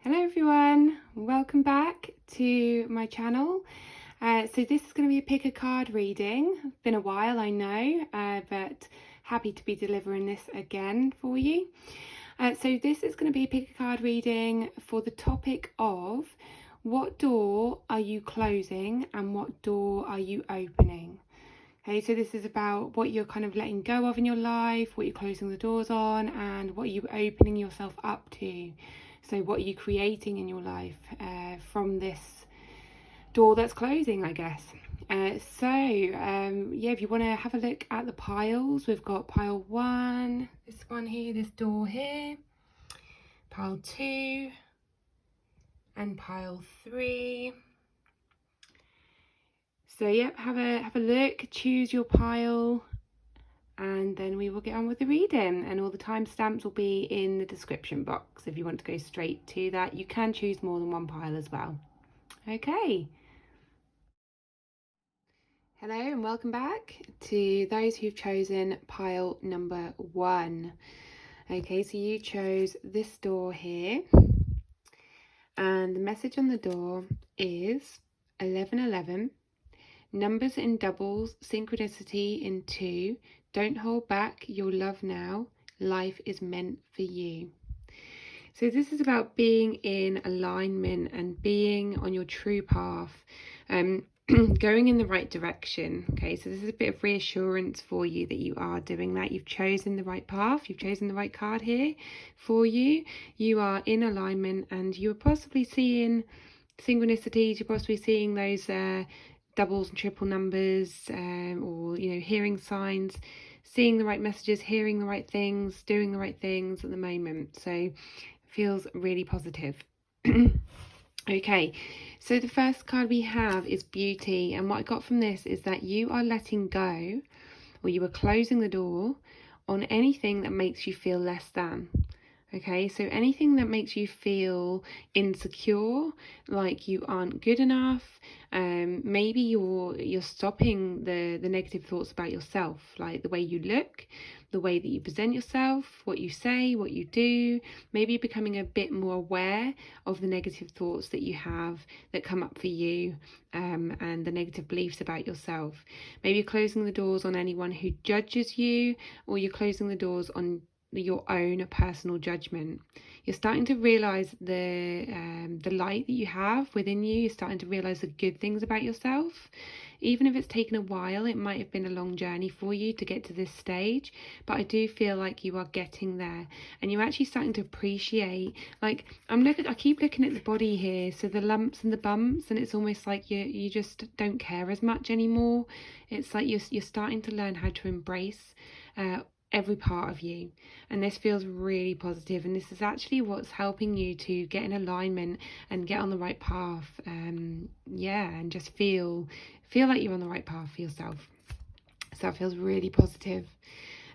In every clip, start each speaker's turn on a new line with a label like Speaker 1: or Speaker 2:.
Speaker 1: Hello everyone, welcome back to my channel. So this is going to be a pick a card reading. Been a while, I know, but happy to be delivering this again for you. So this is going to be a pick a card reading for the topic of what door are you closing and what door are you opening? Okay, so this is about what you're kind of letting go of in your life, what you're closing the doors on, and what you're opening yourself up to. So what are you creating in your life from this door that's closing, I guess. Yeah, if you want to have a look at the piles, we've got pile 1, this one here, this door here, pile 2, and pile 3. So yep, have a look, choose your pile, and then we will get on with the reading, and all the timestamps will be in the description box if you want to go straight to that. You can choose more than one pile as well. Okay. Hello and welcome back to those who've chosen pile number 1. Okay, so you chose this door here, and the message on the door is 1111. Numbers in doubles, synchronicity in 2. Don't hold back your love now. Life is meant for you. So this is about being in alignment and being on your true path, going in the right direction. Okay, so this is a bit of reassurance for you that you are doing that. You've chosen the right path. You've chosen the right card here for you. You are in alignment, and you're possibly seeing synchronicities. You're possibly seeing those doubles and triple numbers, or hearing signs, seeing the right messages, hearing the right things, doing the right things at the moment. So feels really positive. Okay, so the first card we have is beauty, and what I got from this is that you are letting go, or you are closing the door on anything that makes you feel less than. Okay, so anything that makes you feel insecure, like you aren't good enough, maybe you're stopping the negative thoughts about yourself, like the way you look, the way that you present yourself, what you say, what you do. Maybe you're becoming a bit more aware of the negative thoughts that you have that come up for you, and the negative beliefs about yourself. Maybe you're closing the doors on anyone who judges you, or you're closing the doors on your own personal judgment. You're starting to realize the light that you have within you. You're starting to realize the good things about yourself. Even if it's taken a while, it might have been a long journey for you to get to this stage, but I do feel like you are getting there, and you're actually starting to appreciate, like I keep looking at the body here, so the lumps and the bumps, and it's almost like you just don't care as much anymore. It's like you're starting to learn how to embrace every part of you, and this feels really positive, and this is actually what's helping you to get in alignment and get on the right path, and just feel like you're on the right path for yourself. So that feels really positive.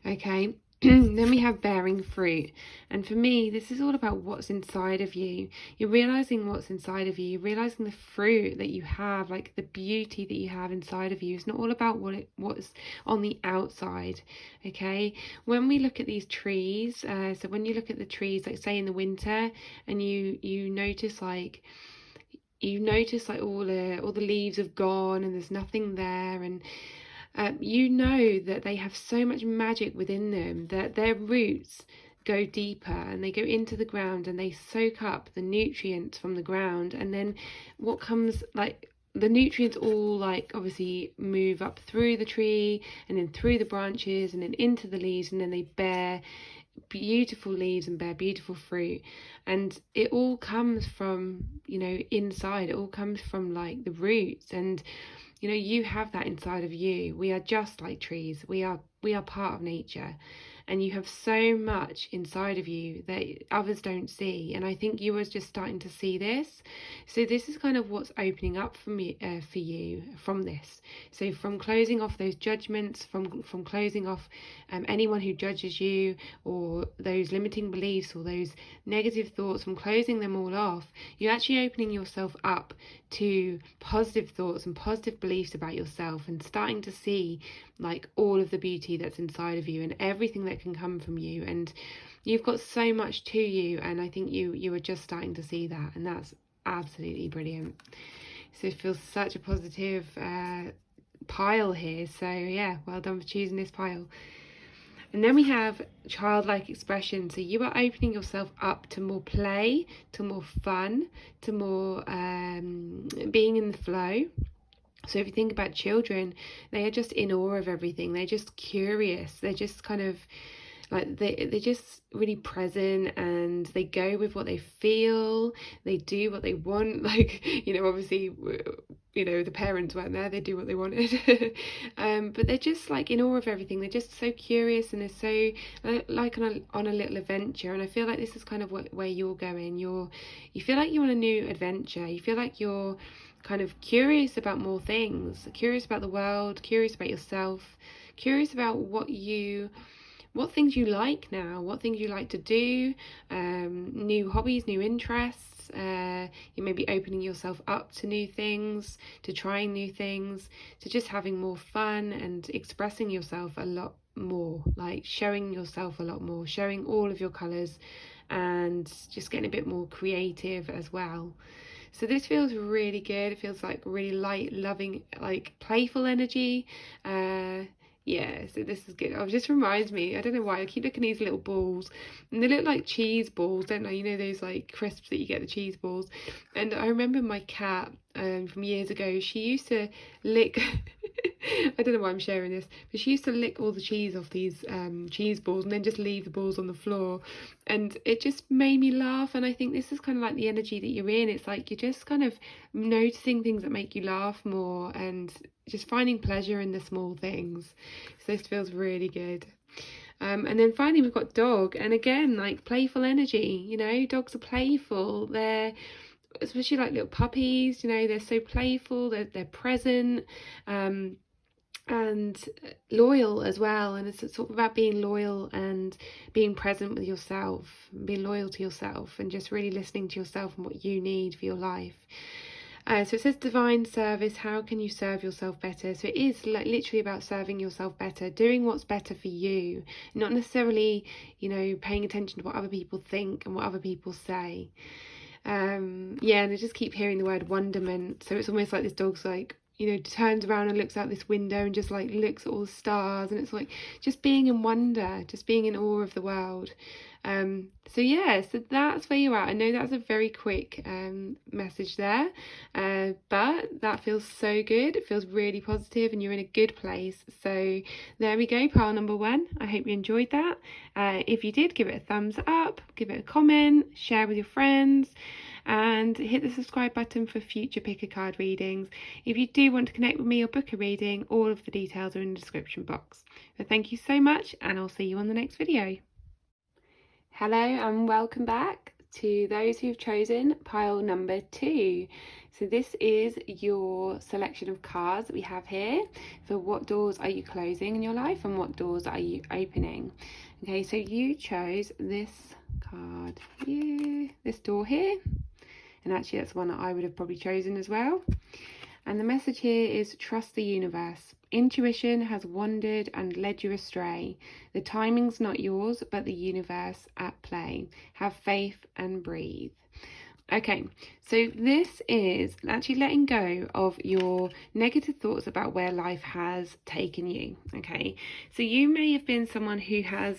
Speaker 1: Okay. Then we have bearing fruit, and for me this is all about what's inside of you. You're realizing what's inside of you. You're realizing the fruit that you have, like the beauty that you have inside of you. It's not all about what's on the outside. Okay, when we look at these trees, so when you look at the trees, like say in the winter, and you notice like all the leaves have gone and there's nothing there, and you know that they have so much magic within them, that their roots go deeper and they go into the ground and they soak up the nutrients from the ground, and then what comes, like the nutrients all like obviously move up through the tree and then through the branches and then into the leaves, and then they bear beautiful leaves and bear beautiful fruit. And it all comes from inside. It all comes from like the roots, and you have that inside of you. We are just like trees. We are part of nature, and you have so much inside of you that others don't see, and I think you are just starting to see this. So this is kind of what's opening up for me, for you, from this. So from closing off those judgments, from closing off anyone who judges you, or those limiting beliefs or those negative thoughts, from closing them all off, you're actually opening yourself up to positive thoughts and positive beliefs about yourself, and starting to see like all of the beauty that's inside of you and everything that that can come from you, and you've got so much to you, and I think you are just starting to see that, and that's absolutely brilliant. So it feels such a positive pile here. So yeah, well done for choosing this pile. And then we have childlike expression. So you are opening yourself up to more play, to more fun, to more being in the flow. So if you think about children, they are just in awe of everything. They're just curious. They're just kind of like they're just really present, and they go with what they feel. They do what they want. Like, obviously, the parents weren't there. They do what they wanted. But they're just like in awe of everything. They're just so curious, and they're so like on a little adventure. And I feel like this is kind of where you're going. You feel like you're on a new adventure. You feel like you're kind of curious about more things, curious about the world, curious about yourself, curious about what things you like now, what things you like to do, new hobbies, new interests. You may be opening yourself up to new things, to trying new things, to just having more fun and expressing yourself a lot more, like showing yourself a lot more, showing all of your colours, and just getting a bit more creative as well. So this feels really good. It feels like really light, loving, like playful energy. Yeah, so this is good. It just reminds me, I don't know why, I keep looking at these little balls, and they look like cheese balls, don't they? Those like crisps that you get, the cheese balls. And I remember my cat from years ago, she used to lick I don't know why I'm sharing this, but she used to lick all the cheese off these cheese balls and then just leave the balls on the floor, and it just made me laugh. And I think this is kind of like the energy that you're in. It's like you're just kind of noticing things that make you laugh more, and just finding pleasure in the small things. So this feels really good. And then finally we've got dog, and again, like playful energy. Dogs are playful. They're especially like little puppies, they're so playful, they're present, and loyal as well. And it's sort of about being loyal and being present with yourself, being loyal to yourself, and just really listening to yourself and what you need for your life. So it says divine service. How can you serve yourself better? So it is like literally about serving yourself better, doing what's better for you, not necessarily, paying attention to what other people think and what other people say. And I just keep hearing the word wonderment. So it's almost like this dog's like, turns around and looks out this window and just like looks at all the stars, and it's like just being in wonder, just being in awe of the world. So that's where you're at. I know that's a very quick message there, but that feels so good. It feels really positive, and you're in a good place. So there we go, pile number 1. I hope you enjoyed that. If you did, give it a thumbs up, give it a comment, share with your friends, and hit the subscribe button for future pick a card readings. If you do want to connect with me or book a reading, all of the details are in the description box. So thank you so much, and I'll see you on the next video. Hello and welcome back to those who've chosen pile number 2. So this is your selection of cards that we have here for what doors are you closing in your life and what doors are you opening. Okay, so you chose this card here, this door here, and actually that's one that I would have probably chosen as well. And the message here is trust the universe. Intuition has wandered and led you astray. The timing's not yours, but the universe at play. Have faith and breathe. Okay, so this is actually letting go of your negative thoughts about where life has taken you. Okay, so you may have been someone who has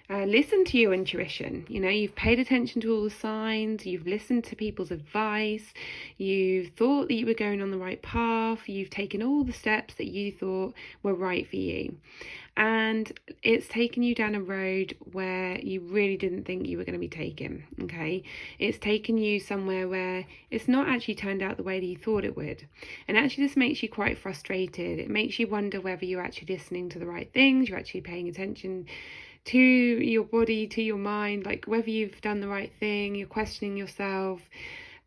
Speaker 1: listened to your intuition. You've paid attention to all the signs, you've listened to people's advice, you've thought that you were going on the right path, you've taken all the steps that you thought were right for you. And it's taken you down a road where you really didn't think you were going to be taken. Okay, it's taken you somewhere where it's not actually turned out the way that you thought it would. And actually this makes you quite frustrated. It makes you wonder whether you're actually listening to the right things, you're actually paying attention to your body, to your mind, like whether you've done the right thing. You're questioning yourself.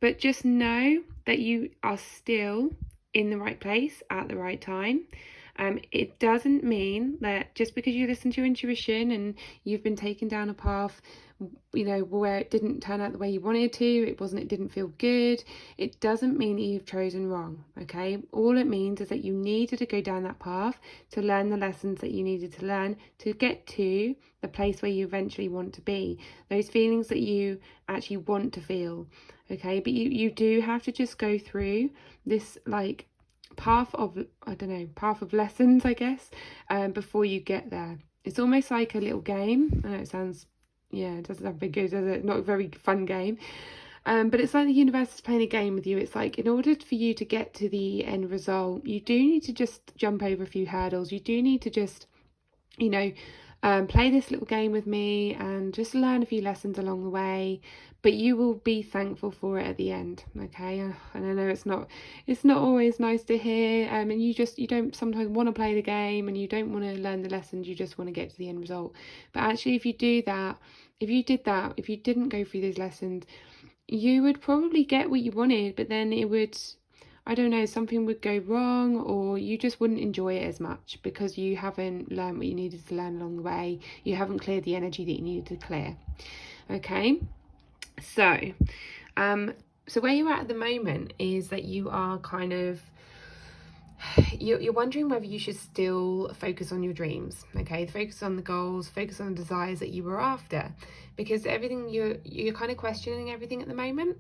Speaker 1: But just know that you are still in the right place at the right time. It doesn't mean that just because you listen to your intuition and you've been taken down a path you know, where it didn't turn out the way you wanted to, it didn't feel good, it doesn't mean that you've chosen wrong, okay? All it means is that you needed to go down that path to learn the lessons that you needed to learn to get to the place where you eventually want to be, those feelings that you actually want to feel, okay? But you do have to just go through this, like, path of, I don't know, path of lessons, I guess, before you get there. It's almost like a little game. I know it sounds, yeah, it doesn't sound very good, does it? Not a very fun game. But it's like the universe is playing a game with you. It's like, in order for you to get to the end result, you do need to just jump over a few hurdles. You do need to just, you know, play this little game with me and just learn a few lessons along the way, but you will be thankful for it at the end, okay? And I know it's not always nice to hear, and you don't sometimes want to play the game, and you don't want to learn the lessons, you just want to get to the end result. But actually, if you didn't go through these lessons, you would probably get what you wanted, but then it would, I don't know, something would go wrong, or you just wouldn't enjoy it as much because you haven't learned what you needed to learn along the way. You haven't cleared the energy that you needed to clear. Okay, so where you're at the moment is that you are kind of, you're wondering whether you should still focus on your dreams, okay? Focus on the goals, focus on the desires that you were after, because everything you're kind of questioning everything at the moment.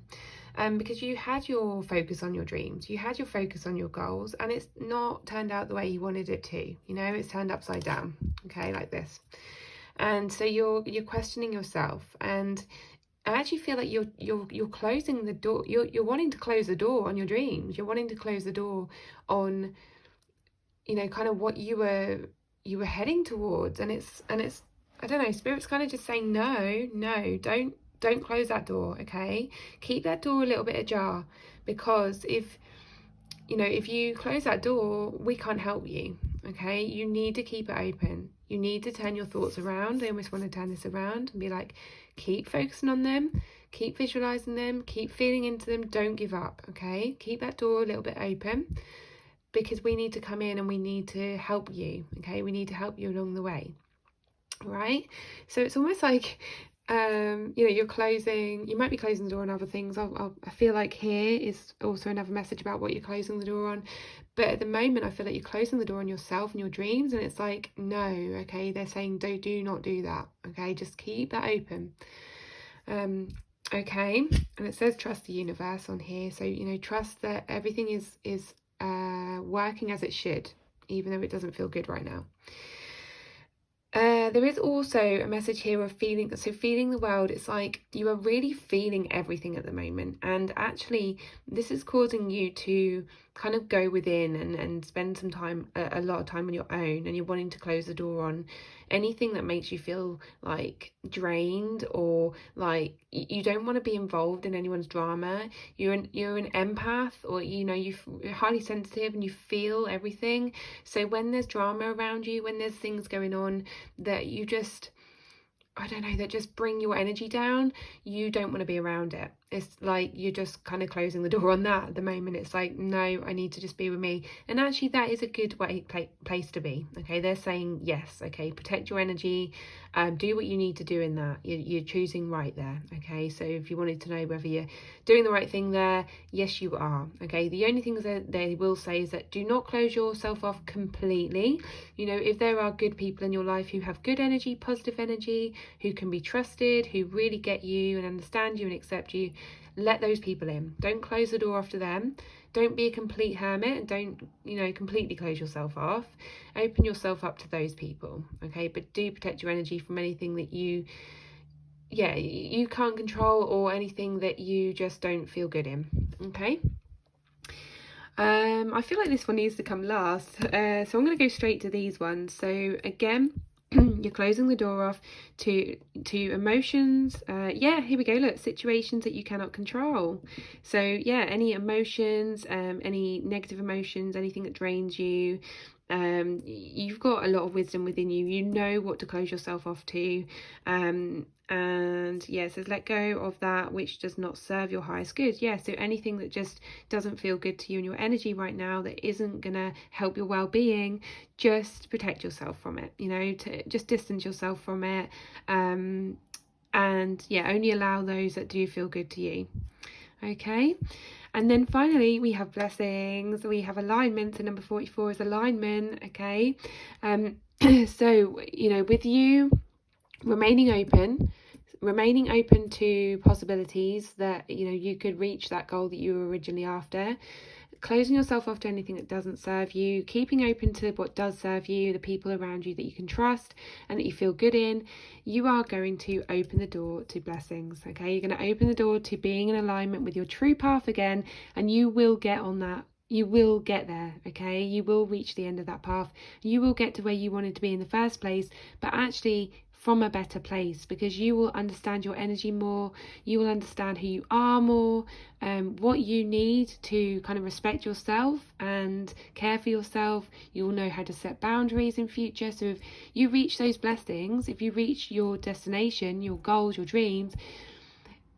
Speaker 1: Because you had your focus on your dreams, you had your focus on your goals, and it's not turned out the way you wanted it to. You know, it's turned upside down, okay, like this. And so you're questioning yourself, and I actually feel like you're closing the door. You're wanting to close the door on your dreams. You're wanting to close the door on, you know, kind of what you were heading towards, and it's I don't know, Spirit's kind of just saying no, don't close that door, okay? Keep that door a little bit ajar, because if you close that door, we can't help you, okay? You need to keep it open. You need to turn your thoughts around. I almost want to turn this around and be like, keep focusing on them, keep visualizing them, keep feeling into them, don't give up, okay? Keep that door a little bit open, because we need to come in and we need to help you, okay? We need to help you along the way, right? So it's almost like, you might be closing the door on other things. I feel like here is also another message about what you're closing the door on. But at the moment, I feel like you're closing the door on yourself and your dreams. And it's like, no, okay? They're saying, do not do that, okay? Just keep that open. Okay? And it says trust the universe on here. So, trust that everything is working as it should, even though it doesn't feel good right now. There is also a message here of feeling the world. It's like you are really feeling everything at the moment, and actually this is causing you to kind of go within and spend some time, a lot of time on your own, and you're wanting to close the door on anything that makes you feel like drained, or like you don't want to be involved in anyone's drama. You're an empath, or you're highly sensitive and you feel everything. So when there's drama around you, when there's things going on that you just, I don't know, that just bring your energy down, you don't want to be around it. It's like you're just kind of closing the door on that at the moment. It's like, no, I need to just be with me. And actually that is a good place to be, okay? They're saying yes, okay, protect your energy, do what you need to do in that. You're choosing right there, okay? So if you wanted to know whether you're doing the right thing there, yes you are, okay? The only things that they will say is that do not close yourself off completely. If there are good people in your life who have good energy, positive energy, who can be trusted, who really get you and understand you and accept you, let those people in. Don't close the door after them. Don't be a complete hermit, and don't completely close yourself off. Open yourself up to those people, okay? But do protect your energy from anything that you can't control, or anything that you just don't feel good in, okay? I feel like this one needs to come last, so I'm going to go straight to these ones. So again, you're closing the door off to emotions. Here we go. Look, situations that you cannot control. So yeah, any emotions, any negative emotions, anything that drains you. You've got a lot of wisdom within you. You know what to close yourself off to. And yeah, it says let go of that which does not serve your highest good. Yeah, so anything that just doesn't feel good to you and your energy right now, that isn't gonna help your well-being, just protect yourself from it, to just distance yourself from it. And and yeah, only allow those that do feel good to you. Okay, and then finally we have blessings, we have alignment. So number 44 is alignment. Okay, so with you remaining open to possibilities that you could reach that goal that you were originally after, closing yourself off to anything that doesn't serve you, keeping open to what does serve you, the people around you that you can trust and that you feel good in, you are going to open the door to blessings. Okay, you're going to open the door to being in alignment with your true path again, and you will get on that. You will get there. Okay, you will reach the end of that path. You will get to where you wanted to be in the first place, but actually from a better place, because you will understand your energy more, you will understand who you are more, what you need to kind of respect yourself and care for yourself. You will know how to set boundaries in future. So if you reach those blessings, if you reach your destination, your goals, your dreams,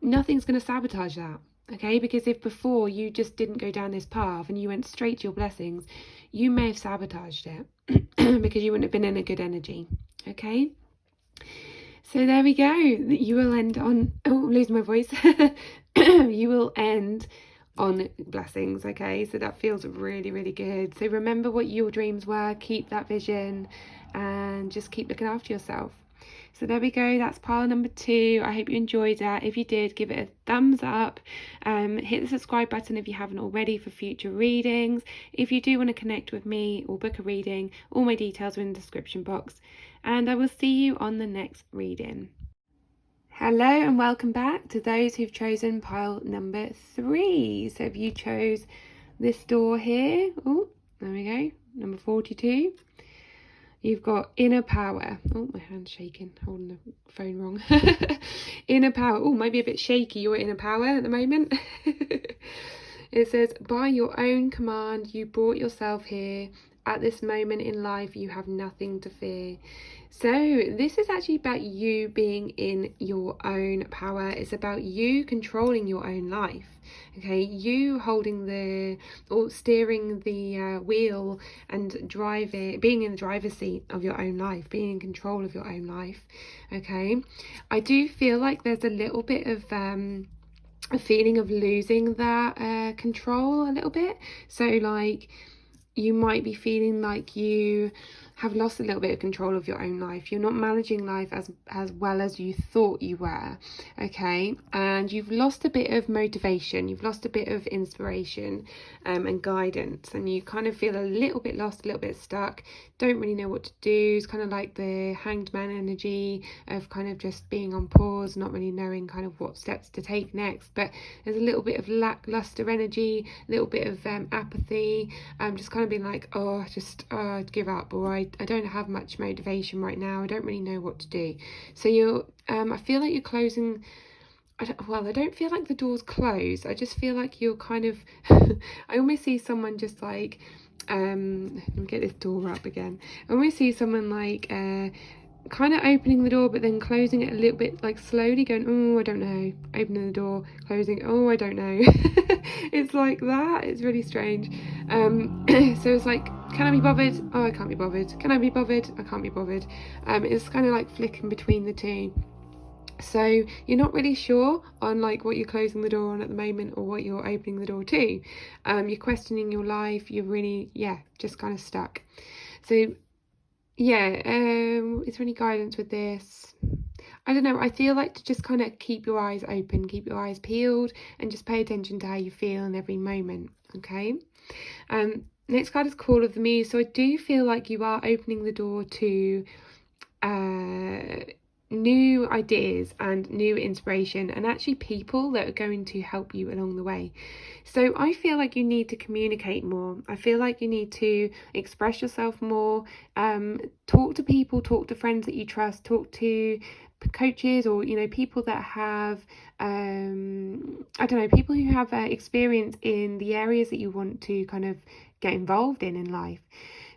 Speaker 1: nothing's going to sabotage that. Okay, because if before you just didn't go down this path and you went straight to your blessings, you may have sabotaged it because you wouldn't have been in a good energy. Okay, so there we go. You will end on, losing my voice. You will end on blessings. Okay, so that feels really, really good. So remember what your dreams were, keep that vision, and just keep looking after yourself. So there we go, that's pile number 2. I hope you enjoyed that. If you did, give it a thumbs up. Hit the subscribe button if you haven't already for future readings. If you do want to connect with me or book a reading, all my details are in the description box. And I will see you on the next reading. Hello and welcome back to those who've chosen pile number 3. So if you chose this door here, there we go, number 42. You've got inner power. Oh, my hand's shaking, holding the phone wrong. Inner power. Oh, might be a bit shaky, your inner power at the moment. It says, by your own command, you brought yourself here. At this moment in life, you have nothing to fear. So this is actually about you being in your own power. It's about you controlling your own life. Okay, you holding or steering the wheel and driving, being in the driver's seat of your own life, being in control of your own life. Okay, I do feel like there's a little bit of a feeling of losing that control a little bit. So like, you might be feeling like you have lost a little bit of control of your own life. You're not managing life as well as you thought you were. Okay, and you've lost a bit of motivation, you've lost a bit of inspiration and guidance, and you kind of feel a little bit lost, a little bit stuck, don't really know what to do. It's kind of like the hanged man energy of kind of just being on pause, not really knowing kind of what steps to take next. But there's a little bit of lackluster energy, a little bit of apathy, just kind of being like, I'd give up, or I don't have much motivation right now, I don't really know what to do. So you're I feel like you're closing. I don't feel like the door's closed. I just feel like you're kind of I almost see someone just like let me get this door up again. I almost see someone like kind of opening the door but then closing it a little bit, like slowly going, I don't know, opening the door, closing, I don't know. It's like that. It's really strange. So it's like, can I be bothered? I can't be bothered. Can I be bothered? I can't be bothered. It's kind of like flicking between the two. So you're not really sure on like what you're closing the door on at the moment or what you're opening the door to. You're questioning your life. You're really, just kind of stuck. So is there any guidance with this? I don't know. I feel like to just kind of keep your eyes open, keep your eyes peeled, and just pay attention to how you feel in every moment. Okay. Next card is Call of the Muse. So I do feel like you are opening the door to new ideas and new inspiration, and actually people that are going to help you along the way. So I feel like you need to communicate more. I feel like you need to express yourself more, talk to people, talk to friends that you trust, talk to coaches, or people that have people who have experience in the areas that you want to kind of get involved in life.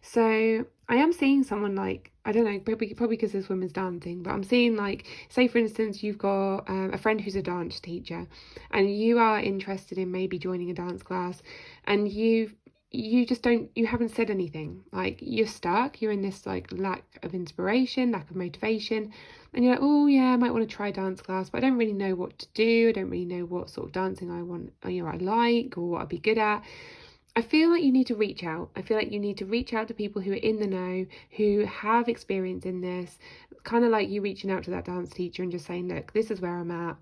Speaker 1: So I am seeing someone like, I don't know, probably because this women's dancing, but I'm seeing like, say for instance, you've got a friend who's a dance teacher and you are interested in maybe joining a dance class, and you you haven't said anything. Like, you're stuck, you're in this like lack of inspiration, lack of motivation, and you're like, oh yeah, I might want to try dance class, but I don't really know what to do. I don't really know what sort of dancing I want, I like, or what I'd be good at. I feel like you need to reach out. I feel like you need to reach out to people who are in the know, who have experience in this, kind of like you reaching out to that dance teacher and just saying, look, this is where I'm at.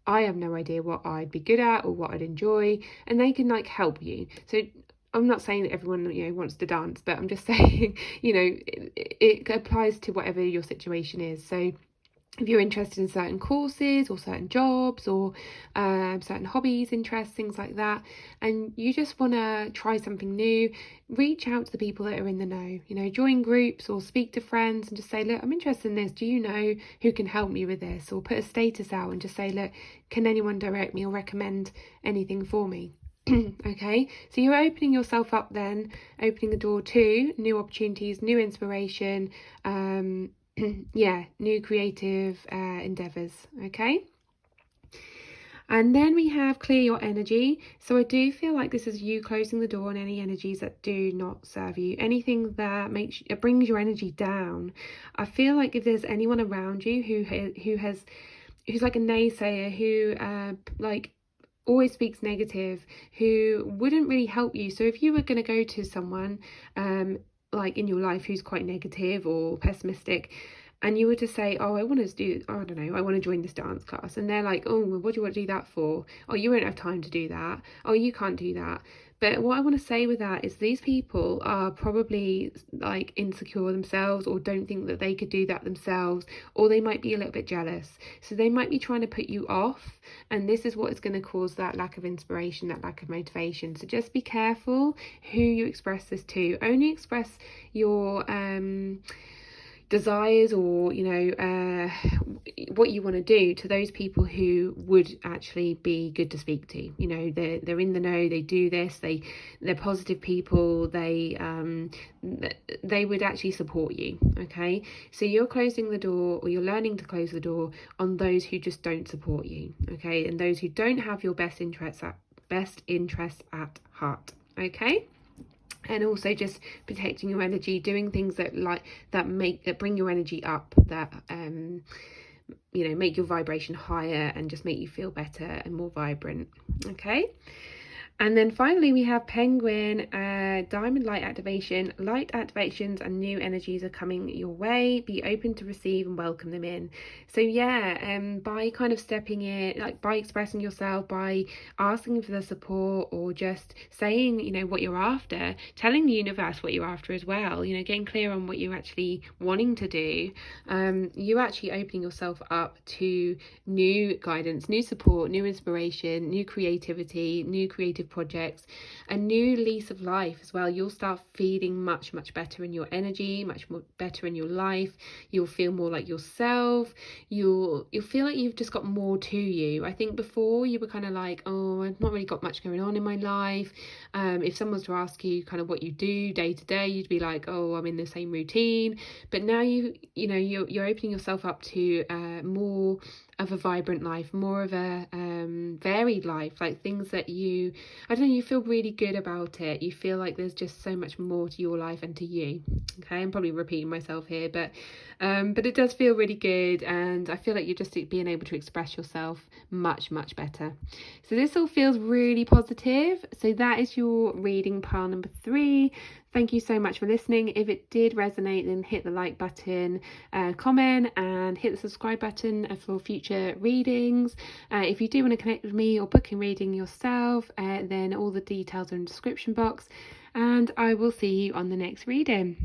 Speaker 1: I have no idea what I'd be good at or what I'd enjoy, and they can like help you. So I'm not saying that everyone, wants to dance, but I'm just saying, it applies to whatever your situation is. So if you're interested in certain courses or certain jobs or certain hobbies, interests, things like that, and you just want to try something new, reach out to the people that are in the know, join groups or speak to friends and just say, look, I'm interested in this. Do you know who can help me with this? Or put a status out and just say, look, can anyone direct me or recommend anything for me? Okay, so you're opening yourself up then, opening the door to new opportunities, new inspiration, new creative endeavors. Okay, and then we have clear your energy. So I do feel like this is you closing the door on any energies that do not serve you, anything that brings your energy down. I feel like if there's anyone around you who's like a naysayer, who always speaks negative, who wouldn't really help you. So if you were going to go to someone like in your life who's quite negative or pessimistic, and you were to say, oh, I want to join this dance class, and they're like, oh, well, what do you want to do that for? Oh, you won't have time to do that. Oh, you can't do that. But what I want to say with that is these people are probably like insecure themselves, or don't think that they could do that themselves, or they might be a little bit jealous. So they might be trying to put you off, and this is what is going to cause that lack of inspiration, that lack of motivation. So just be careful who you express this to. Only express your desires or what you want to do to those people who would actually be good to speak to. They're in the know, they do this, they're positive people, they would actually support you. Okay, so you're closing the door, or you're learning to close the door on those who just don't support you. Okay, and those who don't have your best interests at heart. Okay, and also just protecting your energy, doing things that bring your energy up, that make your vibration higher and just make you feel better and more vibrant. Okay, and then finally we have Penguin, Diamond Light Activation. Light activations and new energies are coming your way. Be open to receive and welcome them in. So by kind of stepping in, like by expressing yourself, by asking for the support, or just saying, what you're after, telling the universe what you're after as well, getting clear on what you're actually wanting to do, you're actually opening yourself up to new guidance, new support, new inspiration, new creativity, new creative projects, a new lease of life as well. You'll start feeling much better in your energy, much more better in your life. You'll feel more like yourself. You'll feel like you've just got more to you. I think before you were kind of like, oh, I've not really got much going on in my life. If someone was to ask you kind of what you do day to day, you'd be like, oh, I'm in the same routine. But now you're opening yourself up to more of a vibrant life, more of a varied life, like things that you feel really good about it. You feel like there's just so much more to your life and to you. Okay, I'm probably repeating myself here, but it does feel really good, and I feel like you're just being able to express yourself much better. So this all feels really positive. So that is your reading, pile number 3. Thank you so much for listening. If it did resonate, then hit the like button, comment, and hit the subscribe button for future readings. If you do want to connect with me or book a reading yourself, then all the details are in the description box, and I will see you on the next reading.